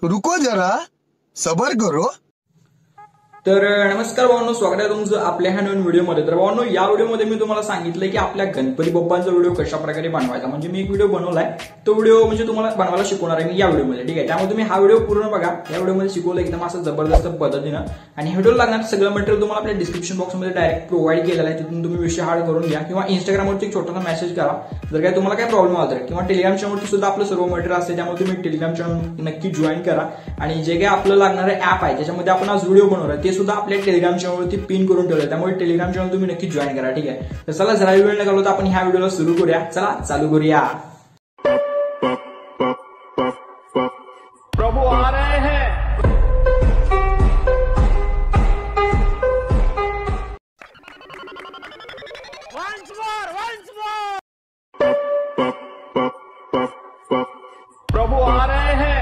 रुको जरा सबर करो। तर नमस्कार भावांनो, स्वागत आहे तुमचं आपल्या ह्या नवीन व्हिडिओमध्ये। तर भावांनो, या व्हिडिओमध्ये मी तुम्हाला सांगितलंय की आपल्या गणपती बाप्पांचा व्हिडिओ कशा प्रकारे बनवायचा। म्हणजे मी एक व्हिडिओ बनवलाय, तो व्हिडिओ म्हणजे तुम्हाला बनवायला शिकवणार आहे मी या व्हिडिओमध्ये, ठीक आहे। त्यामुळे तुम्ही हा व्हिडिओ पूर्ण बघा। या व्हिडिओमध्ये शिकवलं एकदम असं जबरदस्त पद्धतीनं, आणि व्हिडिओ लागणार सगळं मटेरियल तुम्हाला आपल्या डिस्क्रिप्शन बॉक्समध्ये डायरेक्ट प्रोव्हाइड केलेलं आहे। तिथून तुम्ही विषय हार्ड करून घ्या, किंवा इंस्टाग्रामवरती एक छोटासा मेसेज करा जर काय तुम्हाला काय प्रॉब्लेम आला तर, किंवा टेलिग्राम चॅनलवरती सुद्धा आपलं सर्व मटेरियल असते। त्यामुळे तुम्ही टेलिग्राम चॅनल नक्की जॉईन करा, आणि जे काय आपलं लागणारं ऍप आहे ज्याच्यामध्ये आपण आज व्हिडिओ बनवणार आहे ते सुद्धा आपल्या टेलिग्राम चॅनलवरती पिन करून ठेवलं आहे। त्यामुळे टेलिग्राम चॅनल तुम्ही नक्की जॉईन करा, ठीक आहे। तर चला जरा वेळ न घालवता आपण ह्या व्हिडिओला सुरू करूया। चला चालू करूया। प्रभु आ रहे हैं। Once more. प्रभु आ रहे हैं।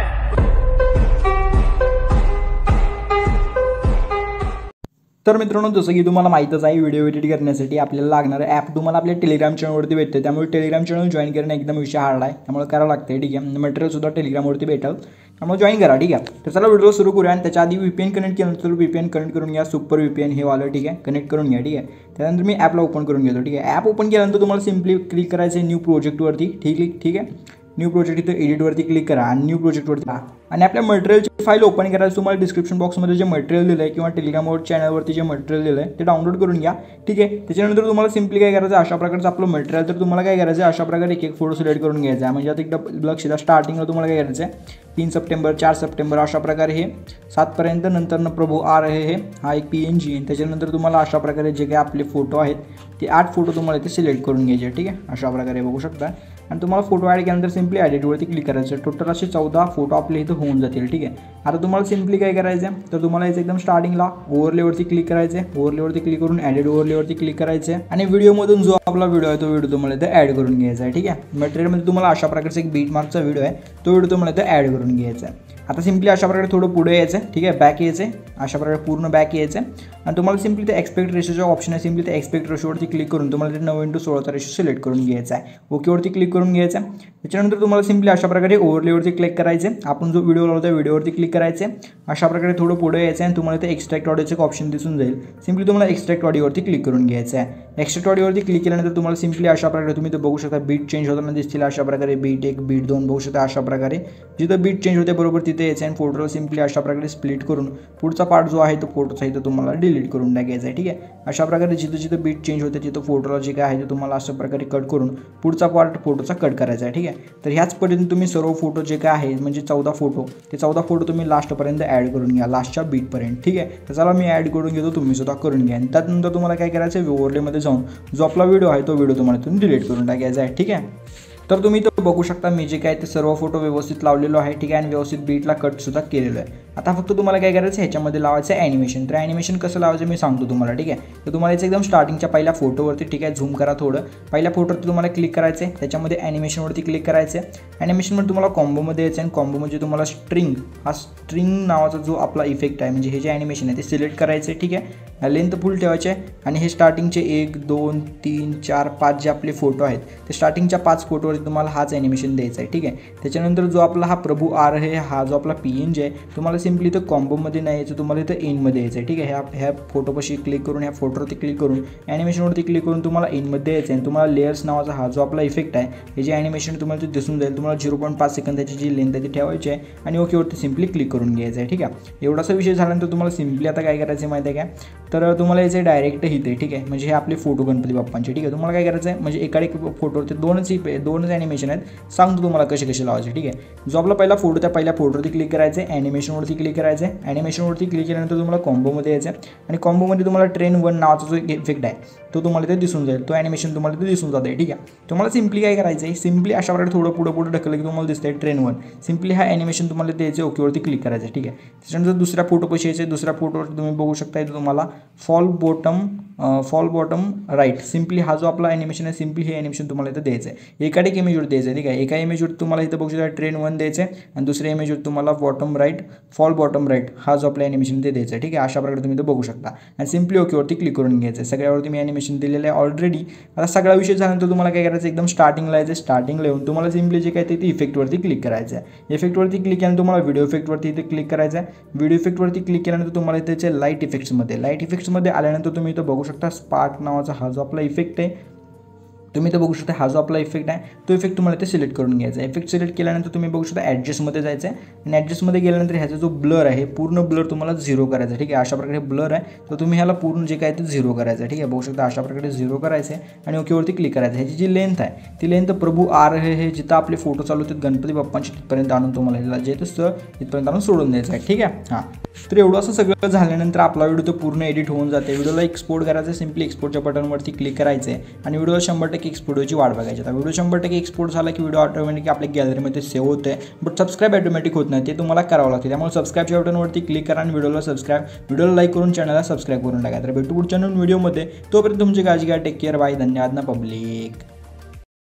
तर मित्रांनो, जसं की तुम्हाला माहितच आहे, व्हिडिओ एडिट करण्यासाठी आपल्याला लागणारं ॲप तुम्हाला आपल्या टेलिग्राम चॅनलवरती भेटते। त्यामुळे टेलिग्राम चॅनल जॉईन करणं एकदम विषय हार्ड आहे, त्यामुळे करावं लागतं, ठीक आहे। मटेरियल सुद्धा टेलिग्रामवरती भेटेल, त्यामुळे जॉईन करा, ठीक आहे। तर चला व्हिडिओ सुरू करूया। आणि त्याच्या आधी VPN कनेक्ट केल्यानंतर VPN कनेक्ट करून घ्या, सुपर VPN हे वालं, ठीक आहे, कनेक्ट करून घ्या, ठीक आहे। त्यानंतर मी ॲपला ओपन करून घेतो, ठीक आहे। ॲप ओपन केल्यानंतर तुम्हाला सिम्पली क्लिक करायचं आहे न्यू प्रोजेक्टवरती, ठीक आहे। न्यू प्रोजेक्ट इथं एडिटवरती क्लिक करा आणि न्यू प्रोजेक्टवरती आणि आपल्या मटेरियलची फाईल ओपन करायचं। तुम्हाला डिस्क्रिप्शन बॉक्समध्ये जे मटेरियल दिलं आहे किंवा टेलिग्रामवर चॅनलवरती जे मटेरियल दिलं आहे ते डाउनलोड करून घ्या, ठीक आहे। त्याच्यानंतर तुम्हाला सिम्पली काय करायचं, अशा प्रकारचं आपलं मटेरियल, तर तुम्हाला काय करायचं, अशा प्रकारे एक फोटो सिलेक्ट करून घ्यायचा आहे। म्हणजे आता एकदा लक्ष द्या, स्टार्टिंगला तुम्हाला काय करायचं आहे, 3 सप्टेंबर 4 सप्टेंबर अशा प्रकारे हे 7 पर्यंत, नंतर प्रभू आ रहे हे हा एक PNG, त्याच्यानंतर तुम्हाला अशा प्रकारे जे काही आपले फोटो आहेत ते 8 फोटो तुम्हाला इथे सिलेक्ट करून घ्यायचे, ठीक आहे। अशा प्रकारे बघू शकता, आणि तुम्हाला फोटो ॲड केल्यानंतर सिम्पली एडिटवरती क्लिक करायचं। टोटल असे 14 फोटो आपले इथं होऊन जातील, ठीक आहे। आता तुम्हाला सिम्पली काय करायचं आहे, तर तुम्हाला याचं एकदम स्टार्टिंगला ओव्हरलेवरती क्लिक करायचं आहे। ओव्हरलेवरती क्लिक करून एडिट ओव्हरलेवरती क्लिक करायचं आहे, आणि व्हिडिओमधून जो आपला व्हिडिओ आहे तो व्हिडिओ तुम्हाला इथं ॲड करून घ्यायचा आहे, ठीक आहे। मटेरियलमध्ये तुम्हाला अशा प्रकारचा एक बीट मार्कचा व्हिडिओ आहे, तो व्हिडिओ तुम्हाला इथं ॲड करून घ्यायचा आहे। आता सिम्पली अशा प्रकारे थोडं पुढे यायचं, ठीक आहे, बॅक यायचं आहे, अशा प्रकारे पूर्ण बॅक यायचं आहे, आणि तुम्हाला सिम्पली ते एक्सपेक्ट रेशोचा ऑप्शन आहे, सिम्पली ते एक्सपेक्ट रेशोवरती क्लिक करून तुम्हाला ते 9:16 रेशो सिलेक्ट करून घ्यायचा आहे। ओकेवरती क्लिक करून घ्यायचं आहे। त्याच्यानंतर तुम्हाला सिम्पली अशा प्रकारे ओव्हरलेवरती क्लिक करायचे, आपण जो व्हिडिओ लावतो व्हिडिओवरती क्लिक करायचे, अशा प्रकारे थोडं पुढे यायचं आहे, आणि तुम्हाला ते एक्स्ट्रॅक्ट ऑडिओचं एक ऑप्शन दिसून जाईल। सिम्पली तुम्हाला एक्स्ट्रॅक्ट ऑडिओवरती क्लिक करून घ्यायचं आहे। एक्स्ट्रॅक्ट ऑडिओवरती क्लिक केल्यानंतर तुम्हाला सिम्पली अशा प्रकारे तुम्ही ते बघू शकता, बीट चेंज होताना दिसतील अशा प्रकारे, बीट 1 बीट 2 बघू शकता। अशा प्रकारे जिथं बीट चेंज होते बरोबर तिथे यायचं, आणि फोटोला सिम्पली अशा प्रकारे स्प्लिट करून पुढचा पार्ट जो आहे तो फोटोचा इथं तुम्हाला डिलीट करून टाकायचा आहे, ठीक आहे। अशा प्रकारे जिथं जिथं बीट चेंज होते तिथं फोटोला जे काय आहे ते तुम्हाला अशा प्रकारे कट करून पुढचा पार्ट फोटोचा कट करायचा आहे, ठीक आहे। तर ह्याच पद्धतीने तुम्ही सर्व फोटो जे काय आहे, म्हणजे 14 फोटो, ते 14 फोटो तुम्ही लास्टपर्यंत ॲड करून घ्या, लास्टच्या बीटपर्यंत, ठीक आहे। तर चला मी ॲड करून घेतो, तुम्ही सुद्धा करून घ्या। आणि त्यानंतर तुम्हाला काय करायचं आहे, ओव्हरलेमध्ये जाऊन जो आपला व्हिडिओ आहे तो व्हिडिओ तुम्हाला इथून डिलीट करून टाकायचा आहे, ठीक आहे। तर तुम्ही तो बघू शकता, मी जे काय ते सर्व फोटो व्यवस्थित लावलेलो आहे, ठीक आहे, आणि व्यवस्थित बीटला कटसुद्धा केलेलं आहे। आता फक्त तुम्हाला काय करायचं, ह्याच्यामध्ये लावायचं आहे ॲनिमेशन। तर ॲनिमेशन कसं लावायचं मी सांगतो तुम्हाला, ठीक आहे। तर तुम्हाला याचं एकदम स्टार्टिंगच्या पहिल्या फोटोवरती, ठीक आहे, झूम करा थोडं, पहिल्या फोटोवरती तुम्हाला क्लिक करायचं आहे, त्याच्यामध्ये ॲनिमेशनवरती क्लिक करायचं आहे। ॲनिमेशनमध्ये तुम्हाला कॉम्बोमध्ये यायचं आहे, आणि कॉम्बोमध्ये तुम्हाला स्ट्रिंग नावाचा जो आपला इफेक्ट आहे, म्हणजे हे जे ॲनिमेशन आहे ते सिलेक्ट करायचं आहे, ठीक आहे। लेंथ फुल ठेवायचे आहे, आणि हे स्टार्टिंगचे 1 2 3 4 5 जे आपले फोटो आहेत ते स्टार्टिंगच्या 5 फोटोवरती तुम्हाला हाच ॲनिमेशन द्यायचा आहे, ठीक आहे। त्याच्यानंतर जो आपला हा प्रभू आ रहे हा जो आपला PNG आहे, तुम्हाला सिम्पली इथं कॉम्बोमध्ये नाही यायचं, तुम्हाला इथं इनमध्ये यायचं आहे, ठीक आहे। ह्या फोटोपाशी क्लिक करून, ह्या फोटोवरती क्लिक करून, ॲनिमेशनवरती क्लिक करून तुम्हाला इनमध्ये यायचं आहे। तुम्हाला लेयर्स नावाचा हा जो आपला इफेक्ट आहे, हे जे ॲनिमेशन तुम्हाला ते दिसून जाईल, तुम्हाला 0.5 सेकंदाची जी लेंथ आहे ती ठेवायची आहे, आणि ओकेवरती सिम्पली क्लिक करून घ्यायचं आहे, ठीक आहे। एवढासा विषय झाल्यानंतर तुम्हाला सिम्पली आता काय करायचं माहिती आहे काय, तर तुम्हाला याचे डायरेक्ट इथे, ठीक आहे, म्हणजे हे आपले फोटो गणपती बाप्पांचे, ठीक आहे। तुम्हाला काय करायचं आहे, म्हणजे एकाडे फोटोवरती दोनच ॲनिमेशन आहेत, सांगतो तुम्हाला कसे लावायचे, ठीक आहे। जो आपला पहिला फोटो त्या पहिल्या फोटोवरती क्लिक करायचं आहे, ॲनिमेशनवरती क्लिक करायचं आहे, ॲनिमेशनवरती क्लिक केल्यानंतर तुम्हाला कॉम्बोमध्ये यायचं आहे, आणि कॉम्बोमध्ये तुम्हाला ट्रेन 1 नावाचा जो इफेक्ट आहे तो तुम्हाला इथे दिसून जाईल, तो ॲनिमेशन तुम्हाला इथे दिसून जाते, ठीक आहे। तुम्हाला सिम्पली काय करायचं आहे, सिम्पली अशा प्रकारे थोडं पुढे ढकललं की तुम्हाला दिसतंय ट्रेन 1, सिम्पली हा ॲनिमेशन तुम्हाला द्यायचं, ओकेवरती क्लिक करायचं, ठीक आहे। त्याच्यानंतर दुसऱ्या फोटोपाशी यायचं, दुसऱ्या फोटोवरती तुम्ही बघू शकता, इथे तुम्हाला fall bottom fall bottom right. Simply हा जो आपला ॲनिमेशन आहे, सिम्पली हे ॲनिमेशन तुम्हाला इथं द्यायचं आहे. एकाच एक इमेजवर द्यायचं आहे. ठीक आहे, एका इमेजवर तुम्हाला इथं बघू शकता ट्रेन 1 द्यायचं आहे आणि दुसऱ्या इमेजवर तुम्हाला bottom right, fall bottom right हा जो आपला ॲनिमेशन ते द्यायचं आहे. ठीक आहे, अशा प्रकारे तुम्ही इथं बघू शकता आणि सिम्पली ओकेवरती क्लिक करून घ्यायचं आहे. सगळ्यावरती मी ॲनिमेशन दिलेलं आहे ऑलरेडी. आता सगळा विषय झाल्यानंतर तुम्हाला काय करायचं, एकदम स्टार्टिंगला यायचं. स्टार्टिंगला येऊन तुम्हाला सिम्पली जे काय ते इफेक्टवरती क्लिक करायचं आहे. इफेक्टवरती क्लिक केल्यानंतर तुम्हाला व्हिडिओ इफेक्टवरती इथे क्लिक करायचं आहे. व्हिडिओ इफेक्टवरती क्लिक केल्यानंतर तुम्हाला त्याचे लाईट इफेक्ट्समध्ये आल्यानंतर तुम्ही इथं बघू शकता स्पार्क नावाचा हा जो आपला इफेक्ट आहे, तुम्ही इथं बघू शकता हा जो आपला इफेक्ट आहे तो इफेक्ट तुम्हाला इथे सिलेक्ट करून घ्यायचा आहे. इफेक्ट सिलेक्ट केल्यानंतर तुम्ही बघू शकता ॲडजस्टमध्ये जायचं आहे आणि ॲडजस्टमध्ये गेल्यानंतर ह्याचा जो ब्लर आहे पूर्ण ब्लर तुम्हाला 0 करायचा आहे. ठीक आहे, अशा प्रकारे ब्लर आहे तर तुम्ही ह्याला पूर्ण जे काय ते 0 करायचं आहे. ठीक आहे, बघू शकता अशा प्रकारे 0 करायचं आहे आणि ओकेवरती क्लिक करायचं. ह्याची जी लेंथ आहे ती लेंथ प्रभू आर हे जिथं आपले फोटो चालू होते गणपती बाप्पांची तिथपर्यंत आणून तुम्हाला ह्याला जे तसं तिथपर्यंत आणून सोडून द्यायचं आहे. ठीक आहे, हां. तर एवढं असं सगळं झाल्यानंतर आपला व्हिडिओ तो पूर्ण एडिट होऊन जाते. व्हिडिओला एक्सपोर्ट करायचं आहे, सिम्पली एक्सपोर्टच्या बटनवरती क्लिक करायचं आहे आणि व्हिडिओला 100% एक्सपोर्टची वाट बघायची. आता व्हिडिओ 100% एक्सपोर्ट झाला की व्हिडिओ ऑटोमॅटिक आपल्या गॅलरीमध्ये सेव्ह होते. बट सबस्क्राईब ऑटोमॅटिक होत नाही, ते तुम्हाला करावं लागते. त्यामुळे सबस्क्राईबच्या बटनवरती क्लिक करा आणि व्हिडिओला लाईक करून चॅनलला सबस्क्राईब करून टाका. तर भेटू पुढच्या नवीन व्हिडिओमध्ये. तोपर्यंत तुमची काळजी घ्या. Take care. बाय. धन्यवाद ना पब्लिक.